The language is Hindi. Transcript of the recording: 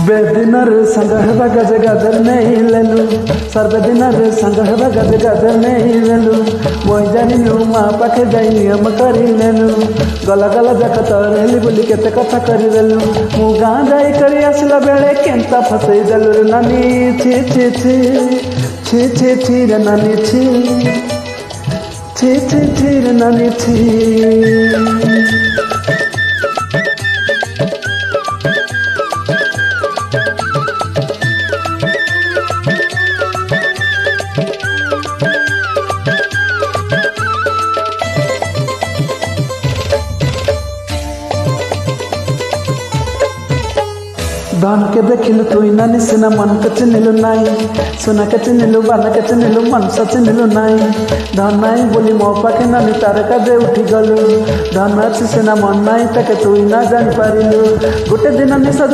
बेदिनर संग हेबा गज गदर नहीं लेलु सर्वदिनर संग हेबा गज गदर नहीं लेलु मोई जानिलु माँ पाखे जाई नियम करी लेलु गला गला जाक तोरेली बोली केते कथा करी देलु मु गाँ जाई करी आसला बेले केंता फसई देलु रे नानी छी छी छी छी छी छी रे नानी छी छी छी छी रे नानी छी। धन के देखिलु तुई नानी सिना मन के चिन्हिलु नाई सोना के चिन्हिलु बाना के चिन्हिलु मनसा चिन्हिलु नाई धन नाई बोली मो पाखे नानी तार का दे उठी गलु धन अच्छी सिना मन नाई ताके तुई ना जान पारिलु गोटे दिन निशा